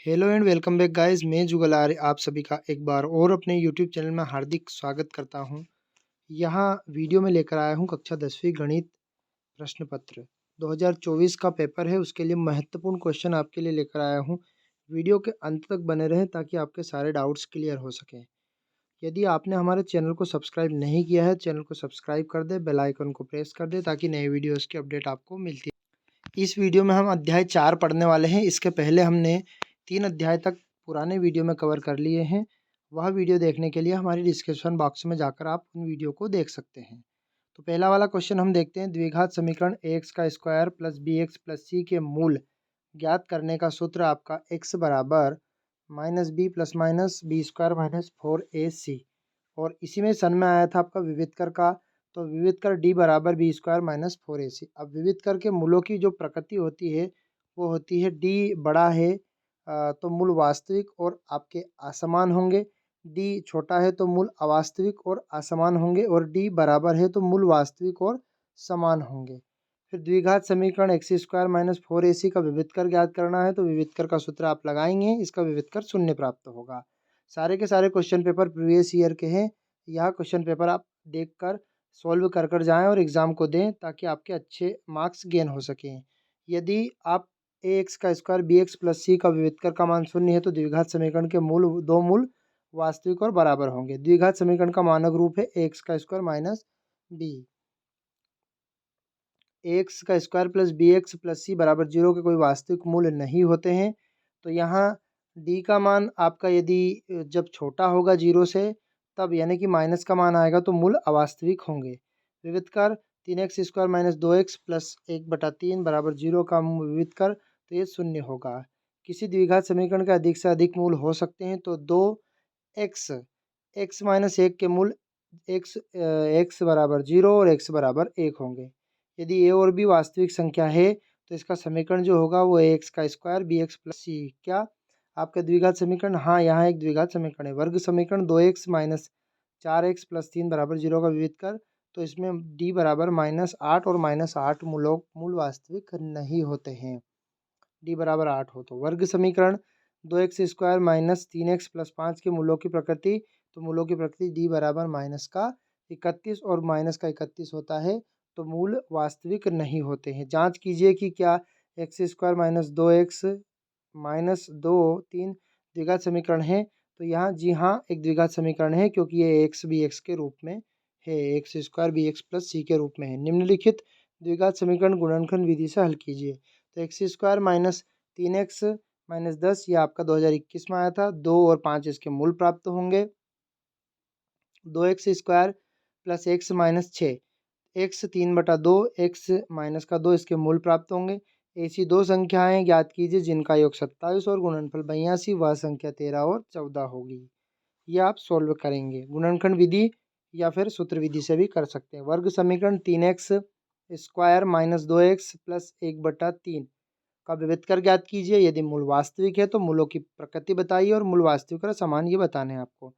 Hello and welcome back guys. मैं जुगल आर्य आप सभी का एक बार और अपने यूट्यूब चैनल में हार्दिक स्वागत करता हूं। यहाँ वीडियो में लेकर आया हूं कक्षा 10वीं गणित प्रश्न पत्र 2024 का पेपर है, उसके लिए महत्वपूर्ण क्वेश्चन आपके लिए लेकर आया हूं। वीडियो के अंत तक बने रहें ताकि आपके सारे डाउट्स क्लियर हो सकें। यदि आपने हमारे चैनल को सब्सक्राइब नहीं किया है, चैनल को सब्सक्राइब कर दे, बेल आइकन को प्रेस कर दे ताकि नए वीडियोज़ की अपडेट आपको मिलती है। इस वीडियो में हम अध्याय 4 पढ़ने वाले हैं। इसके पहले हमने 3 अध्याय तक पुराने वीडियो में कवर कर लिए हैं। वह वीडियो देखने के लिए हमारी डिस्क्रिप्शन बॉक्स में जाकर आप उन वीडियो को देख सकते हैं। तो पहला वाला क्वेश्चन हम देखते हैं। द्विघात समीकरण ax का square plus bx plus c के मूल ज्ञात करने का सूत्र आपका x बराबर -b + -b² - 4ac और इसी में सन में आया था आपका विविध कर का। तो विविध कर d बराबर b² - 4ac। अब विविध कर के मूलों की जो प्रकृति होती है वो होती है d बड़ा है तो मूल वास्तविक और आपके असमान होंगे, d छोटा है तो मूल अवास्तविक और असमान होंगे, और d बराबर है तो मूल वास्तविक और समान होंगे। फिर द्विघात समीकरण x² - 4ac का विविध कर ज्ञात करना है, तो विविध कर का सूत्र आप लगाएंगे, इसका विविध कर 0 प्राप्त होगा। सारे के सारे क्वेश्चन पेपर प्रीवियस ईयर के हैं। यह क्वेश्चन पेपर आप देखकर सॉल्व कर कर जाएं और एग्ज़ाम को दें ताकि आपके अच्छे मार्क्स गेन हो सकें। यदि आप ax का स्क्वायर bx प्लस c का विविध कर का मान 0 है तो द्विघात समीकरण के दो मूल वास्तविक और बराबर होंगे। द्विघात समीकरण का मानक रूप है ax का स्क्वायर माइनस b। ax का square plus bx plus c बराबर 0 के कोई वास्तविक मूल्य नहीं होते हैं। तो यहाँ d का मान आपका यदि जब छोटा होगा 0 से तब यानी कि माइनस का मान आएगा तो मूल अवास्तविक होंगे। विविध कर 3x square minus 2x plus 1/3 बराबर 0 का विविध कर तो ये 0 होगा। किसी द्विघात समीकरण के अधिक से अधिक मूल हो सकते हैं, तो 2x x माइनस 1 के मूल x बराबर 0 और x बराबर 1 होंगे। यदि a और b वास्तविक संख्या है तो इसका समीकरण जो होगा वो ax का स्क्वायर bx प्लस c। क्या आपका द्विघात समीकरण? हाँ, यहाँ एक द्विघात समीकरण है। वर्ग समीकरण 2x माइनस 4x प्लस 3 बराबर 0 का विविध कर, तो इसमें d बराबर -8 और -8 मूल वास्तविक नहीं होते हैं। d बराबर 8 हो तो वर्ग समीकरण 2x square minus 3x plus 5 के मूलों की प्रकृति, तो मूलों की प्रकृति d बराबर -31 और -31 होता है, तो मूल वास्तविक नहीं होते हैं। जांच कीजिए कि क्या x square minus 2x minus 2 3 द्विघात समीकरण है। तो यहाँ जी हाँ एक द्विघात समीकरण है, क्योंकि ये x bx के रूप में है, x square bx plus c के रूप में है। निम्नलिखित द्विघात समीकरण गुणनखंड विधि से हल कीजिए। तो x square minus 3x minus 10 ये आपका 2021 में आया था। 2 और 5 इसके मूल प्राप्त होंगे। 2x square plus x minus 6 x 3/2 x minus का 2 इसके मूल प्राप्त होंगे। ऐसी दो संख्याएं ज्ञात कीजिए जिनका योग 27 और गुणनफल 82, वह संख्या 13 और 14 होगी। ये आप सोल्व करेंगे गुणनखंड विधि या फिर सूत्र विधि से भी कर सकते हैं। वर्ग समीकरण 3x square minus 2x plus 1/3 का विविध कर ज्ञात कीजिए। यदि मूल वास्तविक है तो मूलों की प्रकृति बताइए और मूल वास्तविक और समान ये बताने हैं आपको।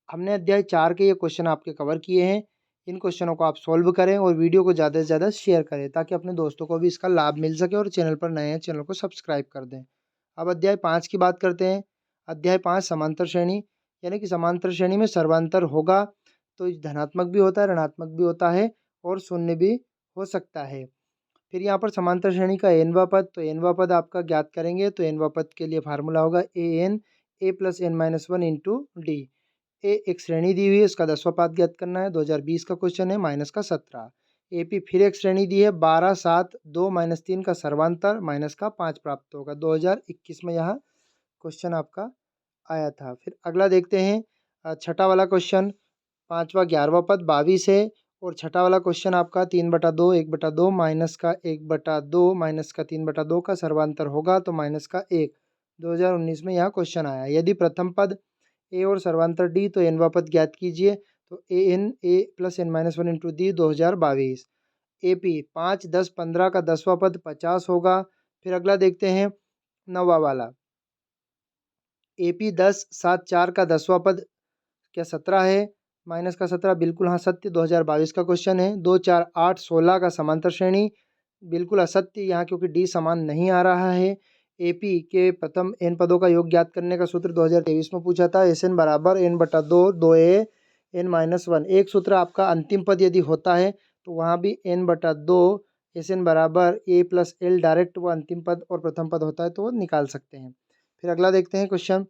हमने अध्याय 4 के ये क्वेश्चन आपके कवर किए हैं। इन क्वेश्चनों को आप सॉल्व करें और वीडियो को ज़्यादा से ज़्यादा शेयर करें ताकि अपने दोस्तों को भी इसका लाभ मिल सके, और चैनल पर नए हैं चैनल को सब्सक्राइब कर दें। अब अध्याय 5 की बात करते हैं। अध्याय 5 समांतर श्रेणी, यानी कि समांतर श्रेणी में सर्वांतर होगा तो धनात्मक भी होता है, ऋणात्मक भी होता है और शून्य भी हो सकता है। फिर यहाँ पर समांतर श्रेणी का एनवा पद, तो एनवा पद आपका ज्ञात करेंगे। तो एनवा पद के लिए फार्मूला होगा a plus n-1 into D. A एक श्रेणी दी हुई है, इसका 10वां पाद ज्ञात करना है। 2020 का क्वेश्चन है माइनस का 17। एपी फिर एक श्रेणी दी है 12 7 2 माइनस 3 का सर्वांतर माइनस का 5 प्राप्त होगा। 2021 में यह क्वेश्चन आपका आया था। फिर अगला देखते हैं छठा वाला क्वेश्चन, 5वां 11वां पद 22 है, और छठा वाला क्वेश्चन आपका 3/2 1/2 माइनस का 1/2 माइनस का 3/2 का सर्वांतर होगा तो माइनस का 1। 2019 में यह क्वेश्चन आया। यदि प्रथम पद ए और सर्वांतर डी, तो एनवा पद ज्ञात कीजिए। तो A plus n-1 into D 2022। A P 5 10 15 का 10वां पद 50 होगा। फिर अगला देखते हैं 9वां वाला, ए पी 10 7 4 का 10वां पद क्या 17 है? माइनस का 17 बिल्कुल हाँ सत्य, 2022 का क्वेश्चन है। 2 4 8 16 का समांतर श्रेणी बिल्कुल असत्य यहाँ, क्योंकि डी समान नहीं आ रहा है। एपी के प्रथम एन पदों का योग ज्ञात करने का सूत्र 2023 में पूछा था। एस एन बराबर एन बटा दो ए एन माइनस वन। एक सूत्र आपका अंतिम पद यदि होता है तो वहाँ भी एन बटा दो एस एन बराबर ए प्लस एल, डायरेक्ट वो अंतिम पद और प्रथम पद होता है तो वो निकाल सकते हैं। फिर अगला देखते हैं क्वेश्चन।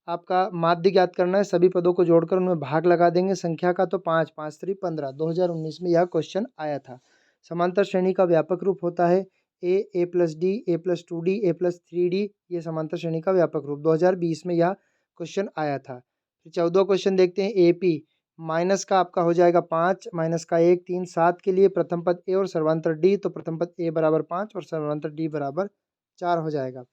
आपका माध्य ज्ञात करना है, सभी पदों को जोड़कर उनमें भाग लगा देंगे। संख्या का तो 5 5 3 15। 2019 में यह क्वेश्चन आया था। समांतर श्रेणी का व्यापक रूप होता है ए प्लस डी, ए प्लस 2D, ए प्लस 3D। ये समांतर श्रेणी का व्यापक रूप 2020 में यह क्वेश्चन आया था। फिर 14 क्वेश्चन देखते हैं। एपी माइनस का आपका हो जाएगा 5, माइनस का 1 3 7 के लिए प्रथम पद ए और सर्वांतर डी, तो प्रथम पद ए बराबर 5 और सर्वांतर डी बराबर 4 हो जाएगा।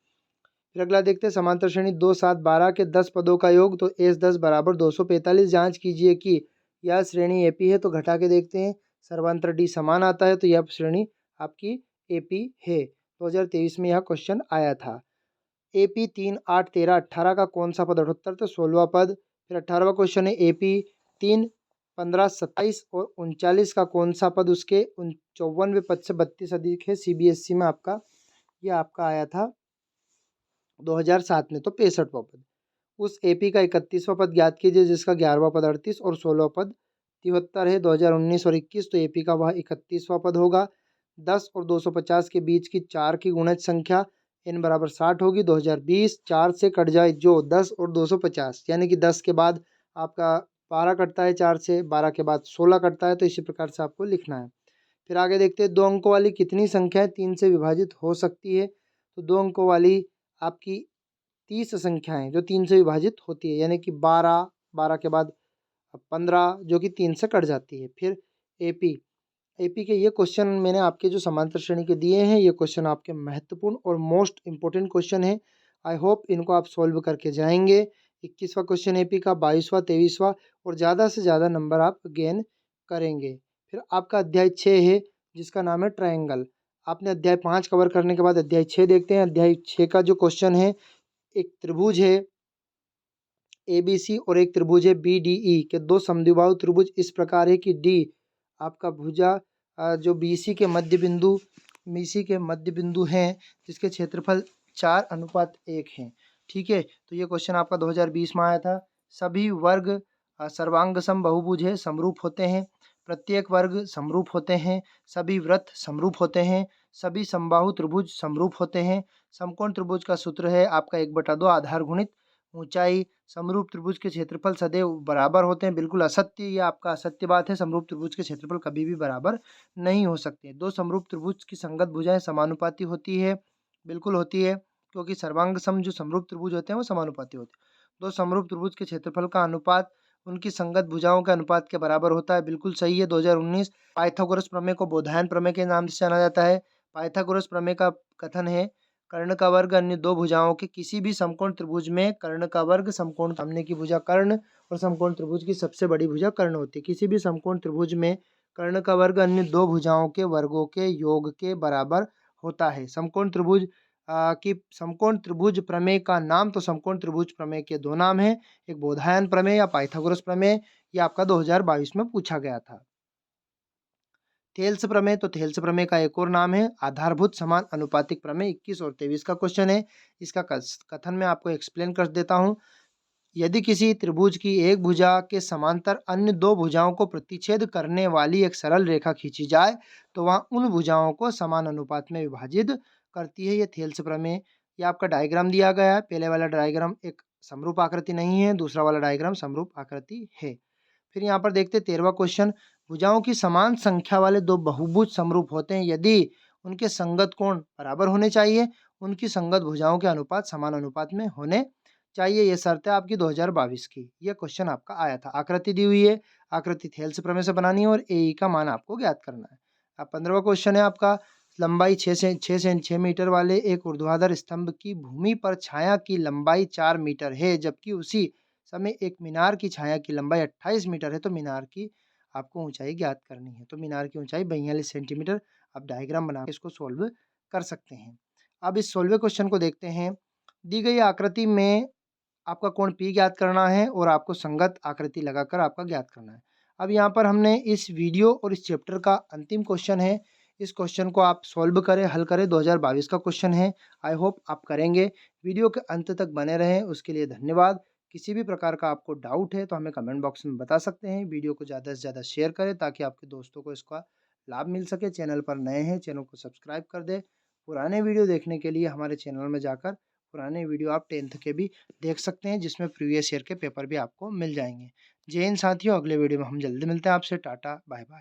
फिर अगला देखते हैं समांतर श्रेणी 2 7 12 के 10 पदों का योग, तो एस 10 बराबर 245। जांच कीजिए कि यह श्रेणी एपी है, तो घटा के देखते हैं सर्वांतर डी समान आता है, तो यह श्रेणी आपकी एपी है। 2023 में यह क्वेश्चन आया था। एपी 3 8 13 18 का कौन सा पद 78, तो 16वां पद। फिर 18वां क्वेश्चन है एपी 3 15 27 और 39 का कौन सा पद उसके 54वें पद से 32 अधिक है। सीबीएसई में आपका यह आपका आया था 2007 में, तो 65वां पद। उस एपी का 31वां पद ज्ञात कीजिए जिसका 11वां पद 38 और 16वां पद 73 है। 2019 और 21, तो एपी का वह 31वां पद होगा। 10 और 250 के बीच की 4 की गुणज संख्या n बराबर 60 होगी। 2020 4 से कट जाए जो 10 और 250, यानी कि 10 के बाद आपका 12 कटता है, 4 से 12 के बाद 16 कटता है, तो इसी प्रकार से आपको लिखना है। फिर आगे देखते हैं 2 अंकों वाली कितनी संख्याएं 3 से विभाजित हो सकती है, तो 2 अंकों वाली आपकी 30 संख्याएं जो 3 से विभाजित होती है, यानी कि 12 12 के बाद 15 जो कि 3 से कट जाती है। फिर एपी एपी के ये क्वेश्चन मैंने आपके जो समांतर श्रेणी के दिए हैं, ये क्वेश्चन आपके महत्वपूर्ण और मोस्ट इंपॉर्टेंट क्वेश्चन है। आई होप इनको आप सॉल्व करके जाएंगे। 21वां क्वेश्चन एपी का, 22वां 23वां, और ज़्यादा से ज़्यादा नंबर आप गेन करेंगे। फिर आपका अध्याय 6 है जिसका नाम है ट्रायंगल। आपने अध्याय 5 कवर करने के बाद अध्याय 6 देखते हैं। अध्याय 6 का जो क्वेश्चन है, एक त्रिभुज है ABC और एक त्रिभुज है BDE के दो समद्विबाहु त्रिभुज इस प्रकार है कि D आपका भुजा जो BC के मध्य बिंदु हैं जिसके क्षेत्रफल 4:1 हैं। ठीक है, तो ये क्वेश्चन आपका 2020 में आया था। सभी वर्ग सर्वांग सम बहुभुज है, समरूप होते हैं। प्रत्येक वर्ग समरूप होते हैं। सभी वृत्त समरूप होते हैं। सभी समबाहु त्रिभुज समरूप होते हैं। समकोण त्रिभुज का सूत्र है आपका 1/2 आधार गुणित ऊंचाई। समरूप त्रिभुज के क्षेत्रफल सदैव बराबर होते हैं, बिल्कुल असत्य, ये आपका असत्य बात है। समरूप त्रिभुज के क्षेत्रफल कभी भी बराबर नहीं हो सकते। दो समरूप त्रिभुज की संगत भुजाएं समानुपाती होती है, बिल्कुल होती है, क्योंकि सर्वांग सम जो समरूप त्रिभुज होते हैं वो समानुपाती होते हैं। दो समरूप त्रिभुज के क्षेत्रफल का अनुपात उनकी संगत भुजाओं के अनुपात के बराबर होता है, बिल्कुल सही है। 2019 पाइथागोरस प्रमेय को बोधायन प्रमेय के नाम से जाना जाता है। पाइथागोरस प्रमेय का कथन है कर्ण का वर्ग अन्य दो भुजाओं के किसी भी समकोण त्रिभुज में कर्ण का वर्ग समकोण सामने की भुजा कर्ण और समकोण त्रिभुज की सबसे बड़ी भुजा कर्ण होती है। किसी भी समकोण त्रिभुज में कर्ण का वर्ग अन्य दो भुजाओं के वर्गों के योग के बराबर होता है। समकोण त्रिभुज प्रमेय का नाम, तो समकोण त्रिभुज प्रमेय के दो नाम हैं, एक बोधायन प्रमेय या पाइथागोरस प्रमेय, ये आपका 2022 में पूछा गया था। थेल्स प्रमेय, तो थेल्स प्रमेय का एक और नाम है आधारभूत समान अनुपातिक प्रमेय। 21 और 23 का क्वेश्चन है, इसका कथन मैं आपको एक्सप्लेन कर देता हूँ। यदि किसी त्रिभुज की एक भुजा के समांतर अन्य दो भुजाओं को प्रतिच्छेद करने वाली एक सरल रेखा खींची जाए तो वह उन भुजाओं को समान अनुपात में विभाजित करती है। ये थेल्स प्रमेय। ये आपका डायग्राम दिया गया है। पहले वाला डायग्राम एक समरूप आकृति नहीं है, दूसरा वाला डायग्राम समरूप आकृति है। फिर यहाँ पर देखते 13वां क्वेश्चन, भुजाओं की समान संख्या वाले दो बहुभुज समरूप होते हैं यदि उनके संगत कोण बराबर होने चाहिए, उनकी संगत भुजाओं के अनुपात समान अनुपात में होने चाहिए। यह शर्त है आपकी 2022 की। यह क्वेश्चन आपका आया था। आकृति दी हुई है, आकृति थेल्स प्रमेय से बनानी है और ए का मान आपको ज्ञात करना है। अब 15वां क्वेश्चन है आपका, लंबाई 6 मीटर वाले एक ऊर्ध्वाधर स्तंभ की भूमि पर छाया की लंबाई 4 मीटर है जबकि उसी समय एक मीनार की छाया की लंबाई 28 मीटर है, तो मीनार की आपको ऊंचाई ज्ञात करनी है। तो मीनार की ऊंचाई 42 सेंटीमीटर। आप डायग्राम बना के इसको सोल्व कर सकते हैं। अब इस सोल्व क्वेश्चन को देखते हैं। दी गई आकृति में आपका कोण P ज्ञात करना है और आपको संगत आकृति लगाकर आपका ज्ञात करना है। अब यहाँ पर हमने इस वीडियो और इस चैप्टर का अंतिम क्वेश्चन है, इस क्वेश्चन को आप सॉल्व करें, हल करें। 2022 का क्वेश्चन है। आई होप आप करेंगे। वीडियो के अंत तक बने रहें, उसके लिए धन्यवाद। किसी भी प्रकार का आपको डाउट है तो हमें कमेंट बॉक्स में बता सकते हैं। वीडियो को ज़्यादा से ज़्यादा शेयर करें ताकि आपके दोस्तों को इसका लाभ मिल सके। चैनल पर नए हैं, चैनल को सब्सक्राइब कर दें। पुराने वीडियो देखने के लिए हमारे चैनल में जाकर पुराने वीडियो आप 10th के भी देख सकते हैं, जिसमें प्रीवियस ईयर के पेपर भी आपको मिल जाएंगे। जय हिंद साथियों, अगले वीडियो में हम जल्दी मिलते हैं आपसे। Tata bye bye.